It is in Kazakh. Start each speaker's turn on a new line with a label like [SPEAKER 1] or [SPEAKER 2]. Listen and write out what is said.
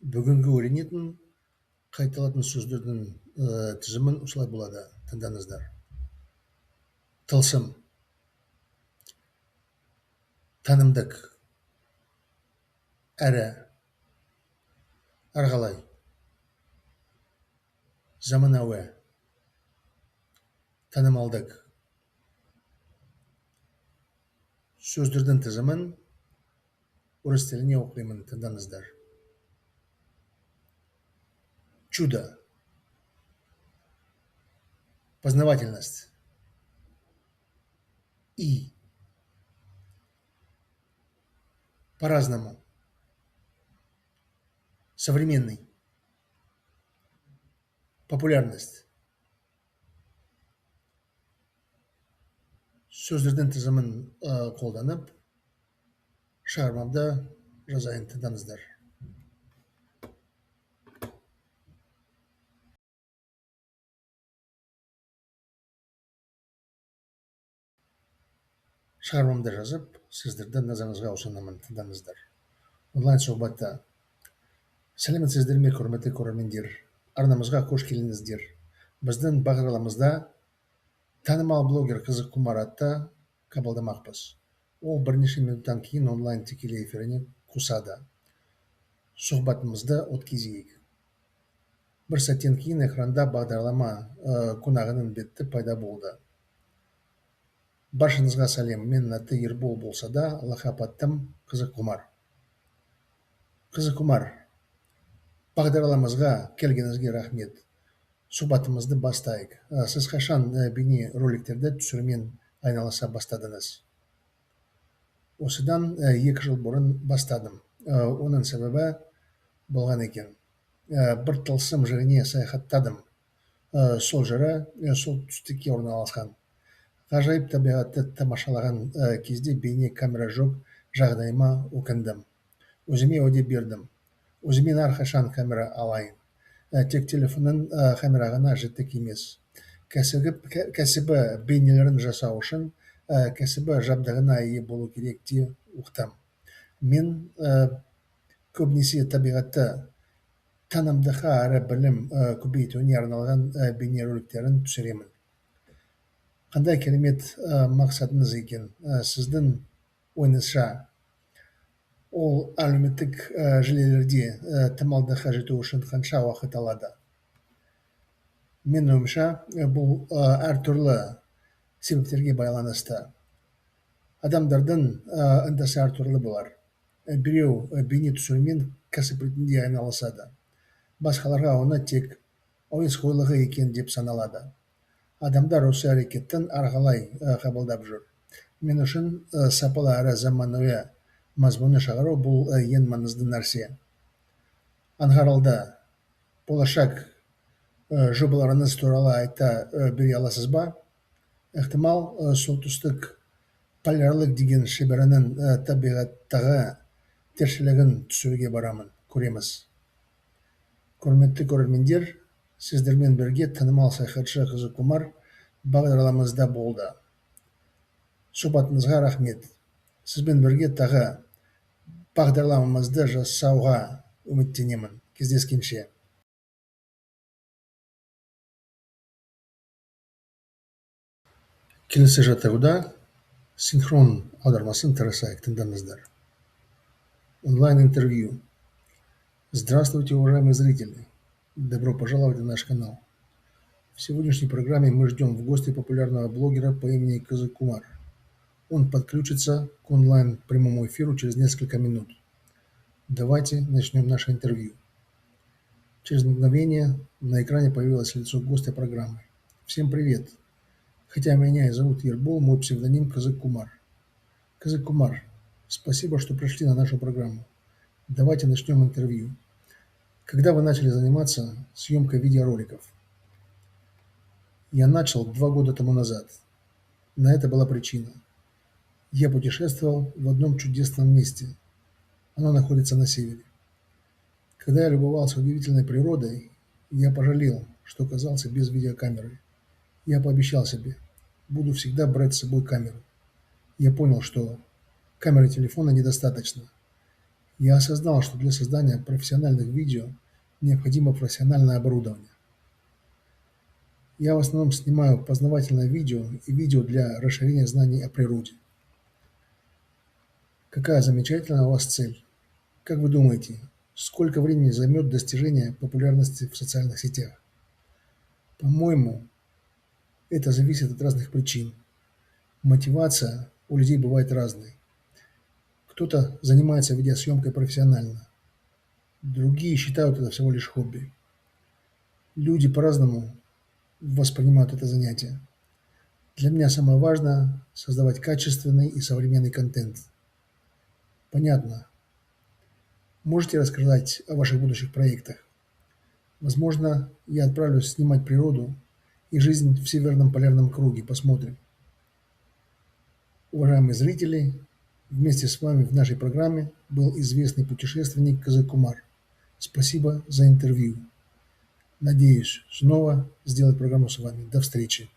[SPEAKER 1] Бүгінгі үйренетін қайталатын сөздердің тізімін осылай болады. Тыңдаңыздар. Тылсым, танымдық, әрі, арғалай, заманауи, танымалдық. Сөздердің тізімін орыс тіліне оқимын. Тыңдаңыздар. Чудо, познавательность, и, по-разному, современный, популярность. Сөздердің тізімін қолданып, шығармамда жазайын. Тыңдаңыздар. Шығармамда жазып, сіздерді назарыңызға ұсынамын. Тыңдаңыздар. Онлайн сұхбатта. Сәлеметсіздер ме, құрметті көрермендер? Арнамызға қош келдіңіздер. Біздің бағдарламамызда танымал блогер Қызық Құмар атты қабылдамақпыз. Ол бірнеше минуттан кейін онлайн тікелей эфиріне қосады. Сұхбатымызды өткізейік. Бір сәттен кейін экранда бағдарлама қонағының беті пайда болды. Баршаңызға сәлем. Менің аты Ербол болса да, лақап аттым Қызық Құмар. Қызық Құмар, бағдарламамызға келгеніңізге рахмет. Сұхбатымызды бастайық. Сіз қашан бейне роликтерді түсірумен айналыса бастадыңыз? Осыдан 2 жыл бұрын бастадым. Оның себебі болған екен. Бір тылсым жеріне саяхаттадым. Сол жері солтүстікке орналасқан. Ғажайып табиғатты тамашалаған кезде бейне камера жоқ жағдайыма өкіндім. Өзіме уәде бердім. Өзімен әрқашан камера алайын. Тек телефонның камера ғана жетік емес. Кәсібі бейнелерін жасау үшін кәсібі жабдығына ие болу керек те ұқтым. Мен көбінесе табиғатты танымдыққа әрі білім көбейтуіне арналған бейне роликтерін түсіремін. Қандай керемет мақсатыңыз екен? Сіздің ойыңызша ол әлеуметтік желілерде танымалдыққа жету үшін қанша уақыт алады? Менің ойымша, бұл әртүрлі себептерге байланысты. Адамдардың ынтасы әртүрлі болар. Біреу бейне түсірумен кәсіп ретінде айналысады. Басқаларға оны тек әуесқойлығы екен деп саналады. Адамдар осы әрекеттің арғалай қабылдап жүр. Мен үшін сапалы әрі заманауи мазмұны шығару бұл ең маңызды нәрсе. Аңғарылды. Болашақ жобаларыңыз туралы айта бере аласыз ба? Ықтимал солтүстік полярлық деген шеберінің табиғаттағы тіршілігін түсіруге барамын. Көреміз. Құрметті көрермендер, сіздермен бірге танымал саяхатшы Қызық Құмар бағдарламамызда болды. Сұхбатыңызға рахмет. Сізбен бірге тағы бағдарламамызды жасауға үміттенемін. Кездескенше. Келесі жаттығуда синхрон аудармасын тырысайық. Тыңдаңыздар. Онлайн-интервью. Здравствуйте, уважаемые зрители. Добро пожаловать на наш канал. В сегодняшней программе мы ждем в гости популярного блогера по имени Қызық Құмар. Он подключится к онлайн прямому эфиру через несколько минут. Давайте начнем наше интервью. Через мгновение на экране появилось лицо гостя программы. Всем привет. Хотя меня и зовут Ербол, мой псевдоним Қызық Құмар. Қызық Құмар, спасибо, что пришли на нашу программу. Давайте начнем интервью. Когда вы начали заниматься съемкой видеороликов? Я начал 2 года тому назад. На это была причина. Я путешествовал в одном чудесном месте. Оно находится на севере. Когда я любовался удивительной природой, я пожалел, что оказался без видеокамеры. Я пообещал себе, буду всегда брать с собой камеру. Я понял, что камеры телефона недостаточно. Я осознал, что для создания профессиональных видео необходимо профессиональное оборудование. Я в основном снимаю познавательное видео и видео для расширения знаний о природе. Какая замечательная у вас цель! Как вы думаете, сколько времени займет достижение популярности в социальных сетях? По-моему, это зависит от разных причин. Мотивация у людей бывает разной. Кто-то занимается видеосъемкой профессионально, другие считают это всего лишь хобби. Люди по-разному воспринимают это занятие. Для меня самое важное – создавать качественный и современный контент. Понятно. Можете рассказать о ваших будущих проектах? Возможно, я отправлюсь снимать природу и жизнь в Северном полярном круге. Посмотрим. Уважаемые зрители, вместе с вами в нашей программе был известный путешественник Кызыкумар. Спасибо за интервью. Надеюсь снова сделать программу с вами. До встречи.